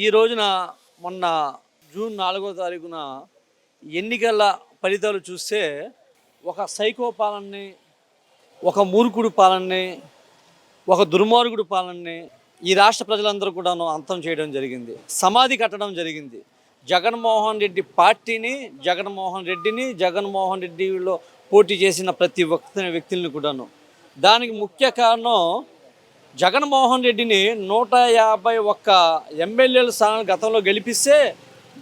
ఈ రోజున మొన్న జూన్ 4వ తారీఖున ఎన్నికల ఫలితాలు చూస్తే ఒక సైకో పాలనని, ఒక మూర్ఖుడు పాలనని, ఒక దుర్మార్గుడు పాలనని ఈ రాష్ట్ర ప్రజలందరూ కూడాను అంతం చేయడం జరిగింది. సమాధి కట్టడం జరిగింది. జగన్మోహన్ రెడ్డి పార్టీని, జగన్మోహన్ రెడ్డిలో పోటీ చేసిన ప్రతి వ్యక్తుల్ని కూడాను. దానికి ముఖ్య కారణం జగన్మోహన్ రెడ్డిని 151 ఎమ్మెల్యేల స్థానాలు గతంలో గెలిపిస్తే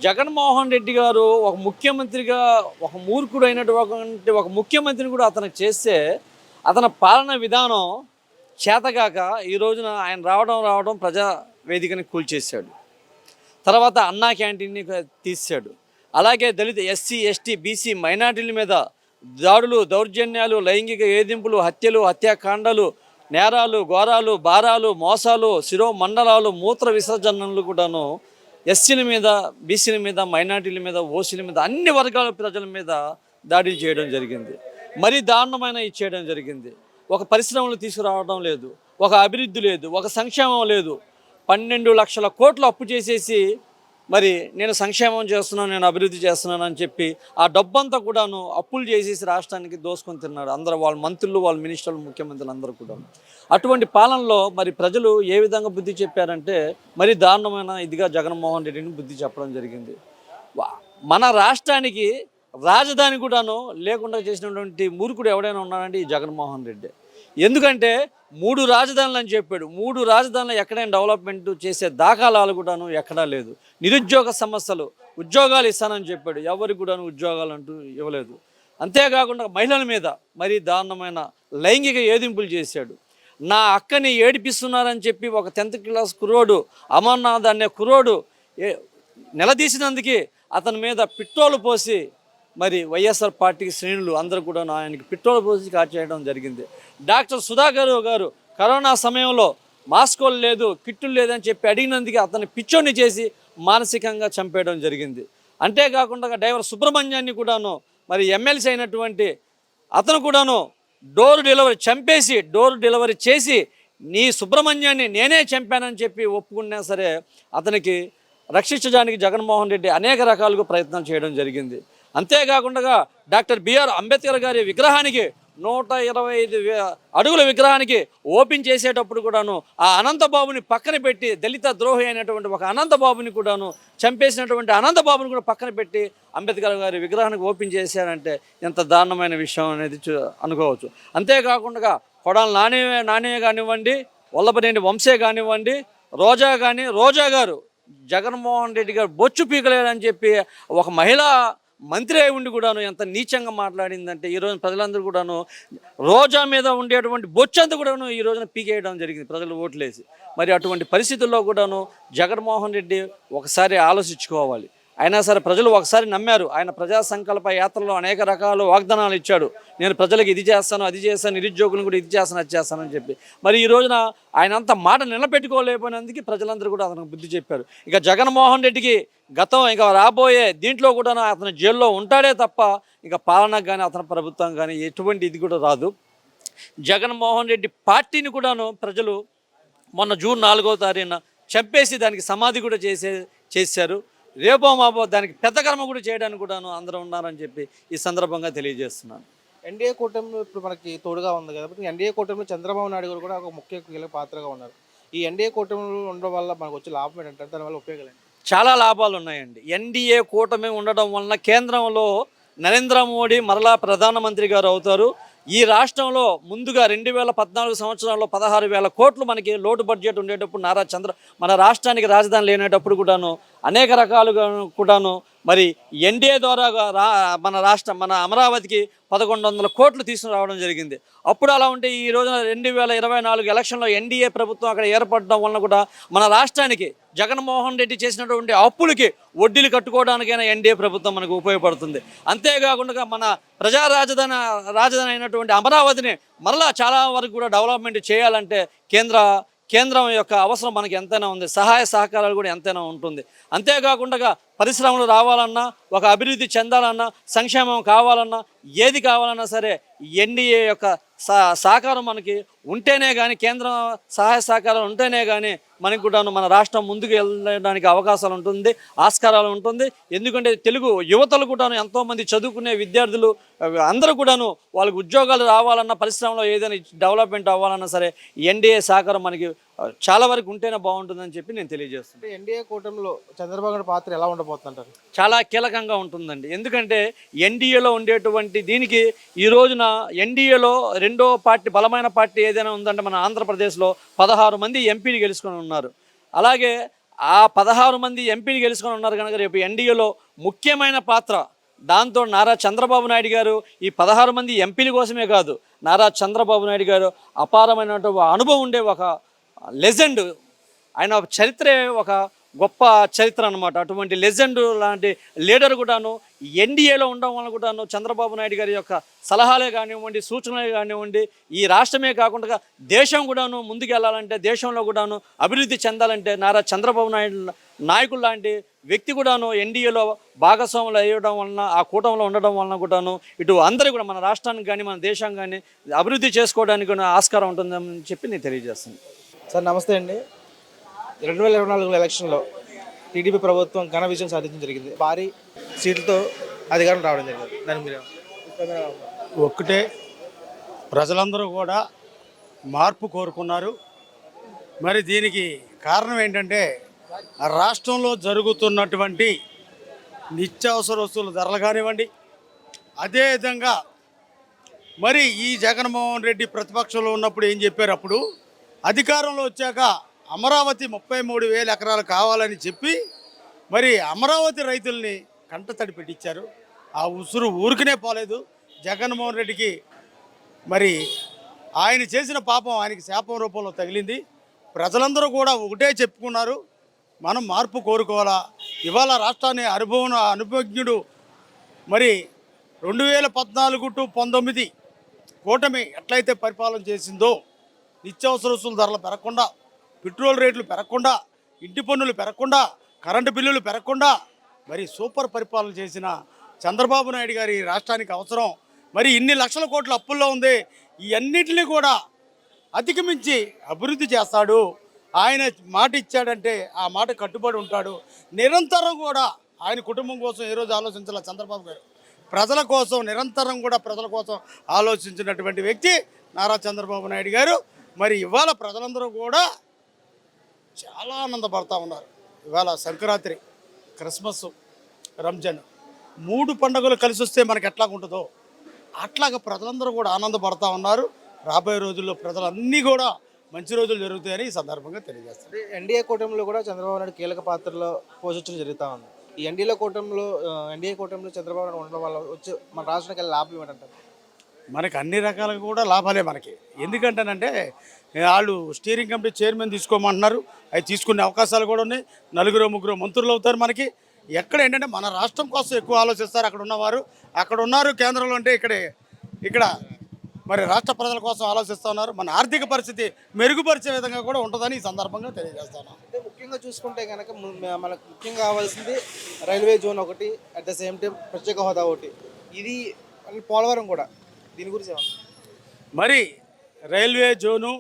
జగన్మోహన్ రెడ్డి గారు ఒక ముఖ్యమంత్రిగా, ఒక మూర్ఖుడు అయినటువంటి ఒక ముఖ్యమంత్రిని కూడా అతనికి చేస్తే అతని పాలన విధానం చేతగాక ఈ రోజున ఆయన రావడం ప్రజా వేదికని కూల్చేశాడు. తర్వాత అన్నా క్యాంటీన్ని తీసాడు. అలాగే దళిత ఎస్సీ, ఎస్టీ, బీసీ మైనార్టీల మీద దాడులు, దౌర్జన్యాలు, లైంగిక వేధింపులు, హత్యలు, హత్యాకాండాలు, నేరాలు, ఘోరాలు, భారాలు, మోసాలు, శిరోమండలాలు, మూత్ర విసర్జనలు కూడాను ఎస్సీల మీద, బీసీల మీద, మైనార్టీల మీద, ఓసీల మీద, అన్ని వర్గాల ప్రజల మీద దాడులు చేయడం జరిగింది. మరీ దారుణమైన ఇది చేయడం జరిగింది. ఒక పరిశ్రమలు తీసుకురావడం లేదు, ఒక అభివృద్ధి లేదు, ఒక సంక్షేమం లేదు. 12 లక్షల కోట్లు అప్పు చేసేసి మరి నేను సంక్షేమం చేస్తున్నాను, నేను అభివృద్ధి చేస్తున్నాను అని చెప్పి ఆ డబ్బంతా కూడాను అప్పులు చేసేసి రాష్ట్రానికి దోసుకొని తిన్నాడు. అందరూ వాళ్ళ మంత్రులు, వాళ్ళ మినిస్టర్లు, ముఖ్యమంత్రులు అందరూ కూడా. అటువంటి పాలనలో మరి ప్రజలు ఏ విధంగా బుద్ధి చెప్పారంటే మరి దారుణమైన ఇదిగా జగన్మోహన్ రెడ్డిని బుద్ధి చెప్పడం జరిగింది. మన రాష్ట్రానికి రాజధాని కూడాను లేకుండా చేసినటువంటి మూర్ఖుడు ఎవడైనా ఉన్నాడంటే ఈ జగన్మోహన్ రెడ్డి. ఎందుకంటే 3 రాజధానులు అని చెప్పాడు. 3 రాజధానులు ఎక్కడైనా డెవలప్మెంట్ చేసే దాఖలాలు కూడాను ఎక్కడా లేదు. నిరుద్యోగ సమస్యలు, ఉద్యోగాలు ఇస్తానని చెప్పాడు, ఎవరికి కూడాను ఉద్యోగాలు అంటూ ఇవ్వలేదు. అంతేకాకుండా మహిళల మీద మరీ దారుణమైన లైంగిక వేధింపులు చేశాడు. నా అక్కని ఏడిపిస్తున్నారని చెప్పి ఒక 10th క్లాస్ కుర్రోడు, అమర్నాథ్ అనే కుర్రోడు నిలదీసినందుకే అతని మీద పెట్రోల్ పోసి మరి వైఎస్ఆర్ పార్టీ శ్రేణులు అందరూ కూడా ఆయనకి పెట్రోల్ పోసి కాల్చేయడం జరిగింది. డాక్టర్ సుధాకర్ గారు కరోనా సమయంలో మాస్కులు లేదు, కిట్టులు లేదని చెప్పి అడిగినందుకు అతన్ని పిచ్చోని చేసి మానసికంగా చంపేయడం జరిగింది. అంతేకాకుండా డ్రైవర్ సుబ్రహ్మణ్యాన్ని కూడాను మరి ఎమ్మెల్సీ అయినటువంటి అతను కూడాను డోర్ డెలివరీ చేసి నీ సుబ్రహ్మణ్యాన్ని నేనే చంపానని చెప్పి ఒప్పుకున్నా సరే అతనికి రక్షించడానికి జగన్మోహన్ రెడ్డి అనేక రకాలుగా ప్రయత్నం చేయడం జరిగింది. అంతేకాకుండా డాక్టర్ బిఆర్ అంబేద్కర్ గారి విగ్రహానికి 125 అడుగుల విగ్రహానికి ఓపెన్ చేసేటప్పుడు కూడాను ఆ అనంతబాబుని పక్కన పెట్టి, దళిత ద్రోహి అయినటువంటి ఒక అనంతబాబుని కూడాను చంపేసినటువంటి అనంతబాబుని కూడా పక్కన పెట్టి అంబేద్కర్ గారి విగ్రహానికి ఓపెన్ చేశారంటే ఎంత దారుణమైన విషయం అనేది అనుకోవచ్చు. అంతేకాకుండా కొడాలి నాని కానివ్వండి, వల్లభనేని వంశే కానివ్వండి, రోజా గారు జగన్మోహన్ రెడ్డి గారు బొచ్చు పీకలేరని చెప్పి ఒక మహిళా మంత్రి అయి ఉండి కూడాను ఎంత నీచంగా మాట్లాడిందంటే ఈరోజు ప్రజలందరూ కూడాను రోజా మీద ఉండేటువంటి బొచ్చంతా కూడాను ఈ రోజున పీకేయడం జరిగింది ప్రజలు ఓట్లేసి. మరి అటువంటి పరిస్థితుల్లో కూడాను జగన్మోహన్ రెడ్డి ఒకసారి ఆలోచించుకోవాలి. అయినా సరే ప్రజలు ఒకసారి నమ్మారు. ఆయన ప్రజా సంకల్ప యాత్రలో అనేక రకాల వాగ్దానాలు ఇచ్చాడు. నేను ప్రజలకు ఇది చేస్తాను, అది చేస్తాను, నిరుద్యోగులను కూడా ఇది చేస్తాను, అది చేస్తానని చెప్పి మరి ఈ రోజున ఆయన అంత మాట నిలబెట్టుకోలేకపోయినందుకు ప్రజలందరూ కూడా అతనికి బుద్ధి చెప్పారు. ఇక జగన్మోహన్ రెడ్డికి గతం ఇంకా రాబోయే దీంట్లో కూడా అతను జైల్లో ఉంటాడే తప్ప ఇక పాలనకు కానీ అతని ప్రభుత్వం కానీ ఎటువంటి ఇది కూడా రాదు. జగన్మోహన్ రెడ్డి పార్టీని కూడాను ప్రజలు మొన్న జూన్ 4వ తారీఖున చంపేసి దానికి సమాధి కూడా చేశారు. రేపో మాపో దానికి పెద్ద కర్మ కూడా చేయడానికి కూడాను అందరూ ఉన్నారని చెప్పి ఈ సందర్భంగా తెలియజేస్తున్నాను. ఎన్డీఏ కూటమి ఇప్పుడు మనకి తోడుగా ఉంది కాబట్టి ఎన్డీఏ కూటమిలో చంద్రబాబు నాయుడు గారు కూడా ఒక ముఖ్య కీలక పాత్రగా ఉన్నారు. ఈ ఎన్డీఏ కూటమిలో ఉండడం వల్ల మనకు వచ్చే లాభం ఏంటంటే దానివల్ల ఉపయోగాలు ఏంటి? చాలా లాభాలు ఉన్నాయండి. ఎన్డీఏ కూటమి ఉండడం వలన కేంద్రంలో నరేంద్ర మోడీ మరలా ప్రధానమంత్రి గారు అవుతారు. ఈ రాష్ట్రంలో ముందుగా 2014 సంవత్సరంలో 16,000 కోట్లు మనకి లోటు బడ్జెట్ ఉండేటప్పుడు మన రాష్ట్రానికి రాజధాని లేనేటప్పుడు కూడాను అనేక రకాలుగా కూడాను మరి ఎన్డీఏ ద్వారా మన అమరావతికి 1,100 కోట్లు తీసుకురావడం జరిగింది. అప్పుడు అలా ఉంటే ఈ రోజున 2024 ఎలక్షన్లో ఎన్డీఏ ప్రభుత్వం అక్కడ ఏర్పడడం వలన కూడా మన రాష్ట్రానికి జగన్మోహన్ రెడ్డి చేసినటువంటి అప్పులకి వడ్డీలు కట్టుకోవడానికైనా ఎన్డీఏ ప్రభుత్వం మనకు ఉపయోగపడుతుంది. అంతేకాకుండా మన రాజధాని అయినటువంటి అమరావతిని మరలా చాలా వరకు కూడా డెవలప్మెంట్ చేయాలంటే కేంద్రం యొక్క అవసరం మనకి ఎంతైనా ఉంది. సహాయ సహకారాలు కూడా ఎంతైనా ఉంటుంది. అంతేకాకుండా పరిశ్రమలు రావాలన్నా, ఒక అభివృద్ధి చెందాలన్నా, సంక్షేమం కావాలన్నా, ఏది కావాలన్నా సరే ఎన్డీఏ యొక్క సహకారం మనకి ఉంటేనే కానీ, కేంద్రం సహాయ సహకారం ఉంటేనే కానీ మనకి కూడాను మన రాష్ట్రం ముందుకు వెళ్ళడానికి అవకాశాలు ఉంటుంది, ఆస్కారాలు ఉంటుంది. ఎందుకంటే తెలుగు యువతలు కూడాను ఎంతోమంది చదువుకునే విద్యార్థులు అందరూ కూడాను వాళ్ళకి ఉద్యోగాలు రావాలన్నా, పరిశ్రమలో ఏదైనా డెవలప్మెంట్ అవ్వాలన్నా సరే ఎన్డీఏ సహకారం మనకి చాలా వరకు ఉంటేనే బాగుంటుందని చెప్పి నేను తెలియజేస్తున్నాను. ఎన్డీఏ కూటమిలో చంద్రబాబు నాయుడు పాత్ర ఎలా ఉండబోతుంటారు? చాలా కీలకంగా ఉంటుందండి. ఎందుకంటే ఎన్డీఏలో ఉండేటువంటి దీనికి ఈ రోజున ఎన్డీఏలో రెండో పార్టీ, బలమైన పార్టీ ఏదైనా ఉందంటే మన ఆంధ్రప్రదేశ్లో 16 మంది ఎంపీలు గెలుచుకొని ఉన్నారు. అలాగే ఆ 16 మంది ఎంపీలు గెలుచుకొని ఉన్నారు కనుక రేపు ఎన్డీఏలో ముఖ్యమైన పాత్ర, దాంతో నారా చంద్రబాబు నాయుడు గారు ఈ 16 మంది ఎంపీల కోసమే కాదు, నారా చంద్రబాబు నాయుడు గారు అపారమైనటువంటి అనుభవం ఉండే ఒక లెజెండ్. ఆయన చరిత్రే ఒక గొప్ప చరిత్ర అనమాట. అటువంటి లెజెండ్ లాంటి లీడర్ కూడాను ఎన్డీఏలో ఉండడం వల్ల కూడాను చంద్రబాబు నాయుడు గారి యొక్క సలహాలే కానివ్వండి, సూచనలే కానివ్వండి, ఈ రాష్ట్రమే కాకుండా దేశం కూడాను ముందుకు వెళ్ళాలంటే, దేశంలో కూడాను అభివృద్ధి చెందాలంటే నారా చంద్రబాబు నాయుడు నాయకులు లాంటి వ్యక్తి కూడాను ఎన్డీఏలో భాగస్వాములు అయ్యడం వలన, ఆ కూటమిలో ఉండడం వలన కూడాను ఇటు అందరూ కూడా మన రాష్ట్రానికి కానీ మన దేశం కానీ అభివృద్ధి చేసుకోవడానికి కూడా ఆస్కారం ఉంటుందని చెప్పి నేను తెలియజేస్తాను. సార్ నమస్తే అండి. 2024 ఎలక్షన్లో టీడీపీ ప్రభుత్వం ఘన విజయం సాధించడం జరిగింది. భారీ సీట్లతో అధికారం రావడం జరిగింది. దాని మీరు ఒక్కటే, ప్రజలందరూ కూడా మార్పు కోరుకున్నారు. మరి దీనికి కారణం ఏంటంటే రాష్ట్రంలో జరుగుతున్నటువంటి నిత్యావసర వస్తువుల ధరలు కానివ్వండి, అదేవిధంగా మరి ఈ జగన్మోహన్ రెడ్డి ప్రతిపక్షంలో ఉన్నప్పుడు ఏం చెప్పారు, అప్పుడు అధికారంలో వచ్చాక అమరావతి 33,000 ఎకరాలు కావాలని చెప్పి మరి అమరావతి రైతుల్ని కంటతడి పెట్టించారు. ఆ ఉసురు ఊరికనే పోలేదు. జగన్మోహన్ రెడ్డికి మరి ఆయన చేసిన పాపం ఆయనకి శాపం రూపంలో తగిలింది. ప్రజలందరూ కూడా ఒకటే చెప్పుకున్నారు, మనం మార్పు కోరుకోవాలా. ఇవాళ రాష్ట్రాన్ని అనుభవజ్ఞుడు మరి 2014 to 19 కూటమి ఎట్లయితే పరిపాలన చేసిందో, నిత్యావసర వస్తువుల ధరలు పెరగకుండా, పెట్రోల్ రేట్లు పెరగకుండా, ఇంటి పన్నులు పెరగకుండా, కరెంటు బిల్లులు పెరగకుండా మరి సూపర్ పరిపాలన చేసిన చంద్రబాబు నాయుడు గారి రాష్ట్రానికి అవసరం. మరి ఇన్ని లక్షల కోట్ల అప్పుల్లో ఉంది, ఈ అన్నిటినీ కూడా అధిగమించి అభివృద్ధి చేస్తాడు. ఆయన మాట ఇచ్చాడంటే ఆ మాట కట్టుబడి ఉంటాడు. నిరంతరం కూడా ఆయన కుటుంబం కోసం ఏ రోజు ఆలోచించాల చంద్రబాబు గారు. ప్రజల కోసం నిరంతరం కూడా ప్రజల కోసం ఆలోచించినటువంటి వ్యక్తి నారా చంద్రబాబు నాయుడు గారు. మరి ఇవాళ ప్రజలందరూ కూడా చాలా ఆనందపడతా ఉన్నారు. ఇవాళ సంక్రాంతి, క్రిస్మస్, రంజాన్ 3 పండుగలు కలిసి వస్తే మనకి ఎట్లా ఉంటుందో అట్లాగా ప్రజలందరూ కూడా ఆనందపడతా ఉన్నారు. రాబోయే రోజుల్లో ప్రజలన్నీ కూడా మంచి రోజులు జరుగుతాయని ఈ సందర్భంగా తెలియజేస్తారు. ఎన్డీఏ కూటమిలో కూడా చంద్రబాబు నాయుడు కీలక పాత్రలో పోషించడం జరుగుతూ ఉంది. ఈ ఎన్డీఏ కూటమిలో చంద్రబాబు నాయుడు ఉండడం వల్ల వచ్చి మన రాష్ట్రానికి లాభం ఏమంటారు? మనకి అన్ని రకాలుగా కూడా లాభాలే మనకి. ఎందుకంటేనంటే వాళ్ళు స్టీరింగ్ కమిటీ చైర్మన్ తీసుకోమంటున్నారు, అవి తీసుకునే అవకాశాలు కూడా ఉన్నాయి. 4-3 మంత్రులు అవుతారు మనకి. ఎక్కడ ఏంటంటే మన రాష్ట్రం కోసం ఎక్కువ ఆలోచిస్తారు అక్కడ ఉన్నవారు. అక్కడ ఉన్నారు కేంద్రంలో అంటే ఇక్కడ మరి రాష్ట్ర ప్రజల కోసం ఆలోచిస్తూ ఉన్నారు. మన ఆర్థిక పరిస్థితి మెరుగుపరిచే విధంగా కూడా ఉంటుందని ఈ సందర్భంగా తెలియజేస్తాను. అంటే ముఖ్యంగా చూసుకుంటే కనుక మనకు ముఖ్యంగా కావాల్సింది రైల్వే జోన్ ఒకటి, అట్ ద సేమ్ టైం ప్రత్యేక హోదా ఒకటి, ఇది పోలవరం కూడా. దీని గురించి మరి రైల్వే జోను,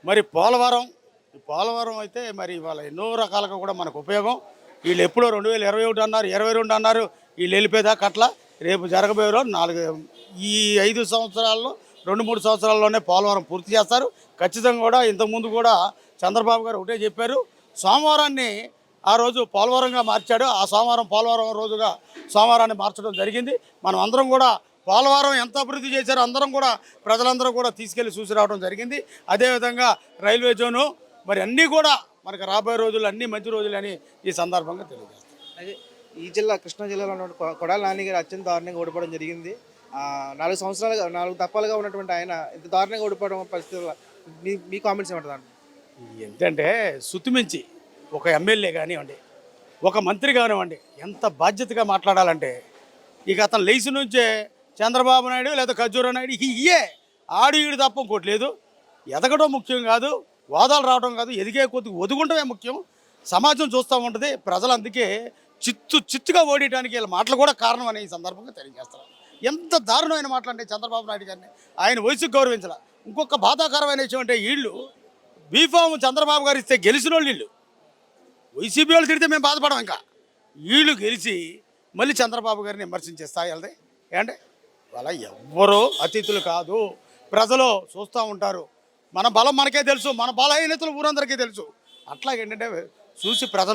మరి పోలవరం అయితే మరి ఇవాళ ఎన్నో రకాలుగా కూడా మనకు ఉపయోగం. వీళ్ళు ఎప్పుడో 2021 అన్నారు, 22 అన్నారు, వీళ్ళు వెళ్ళిపోయేదాకా అట్లా. రేపు జరగబోయే 5 సంవత్సరాల్లో 2-3 సంవత్సరాల్లోనే పోలవరం పూర్తి చేస్తారు ఖచ్చితంగా. కూడా ఇంతకుముందు కూడా చంద్రబాబు గారు ఒకటే చెప్పారు, సోమవారాన్ని ఆ రోజు పోలవరంగా మార్చాడు. ఆ పోలవరం రోజుగా సోమవారాన్ని మార్చడం జరిగింది. మనం అందరం కూడా పోలవరం ఎంత అభివృద్ధి చేశారో అందరం కూడా ప్రజలందరూ కూడా తీసుకెళ్లి చూసి రావడం జరిగింది. అదేవిధంగా రైల్వే జోను మరి అన్నీ కూడా మనకు రాబోయే రోజులు అన్నీ మంచి రోజులు అని ఈ సందర్భంగా తెలియజేస్తాం. అదే ఈ కృష్ణా జిల్లాలో ఉన్న కొడాల నాని గారు అత్యంత దారుణంగా ఓడిపోవడం జరిగింది. 4 తప్పాలుగా ఉన్నటువంటి ఆయన ఇంత దారుణంగా ఓడిపోవడం పరిస్థితుల్లో మీ కామెంట్స్ ఏమంటారు? ఏంటంటే శుతిమించి ఒక ఎమ్మెల్యే కానివ్వండి, ఒక మంత్రి కానివ్వండి, ఎంత బాధ్యతగా మాట్లాడాలంటే ఇక అతను లేచి నుంచే చంద్రబాబు నాయుడు లేదా ఖర్జూరా నాయుడు ఇయ్యే ఆడు ఈడు తప్ప ఇంకోటి లేదు. ఎదగడం ముఖ్యం కాదు, వాదాలు రావడం కాదు, ఎదిగే కొద్దిగా ఒదుగుంటమే ముఖ్యం. సమాజం చూస్తూ ఉంటుంది. ప్రజలు అందుకే చిత్తుగా ఓడియడానికి వీళ్ళ మాటలు కూడా కారణం అని ఈ సందర్భంగా తెలియజేస్తారు. ఎంత దారుణమైన మాటలంటే చంద్రబాబు నాయుడు గారిని ఆయన వయసుకు గౌరవించాల. ఇంకొక బాధాకరమైన విషయం అంటే వీళ్ళు బీఫామ్ చంద్రబాబు గారు ఇస్తే గెలిచిన వాళ్ళు వీళ్ళు. వైసీపీ వాళ్ళు తిడితే మేము బాధపడం. ఇంకా వీళ్ళు గెలిచి మళ్ళీ చంద్రబాబు గారిని విమర్శించే స్థాయి వెళ్తాయి ఏంటే. వాళ్ళ ఎవ్వరూ అతిథులు కాదు, ప్రజలు చూస్తూ ఉంటారు. మన బలం మనకే తెలుసు, మన బలహీనతలు ఊరందరికీ తెలుసు. అట్లాగేంటంటే చూసి ప్రజలు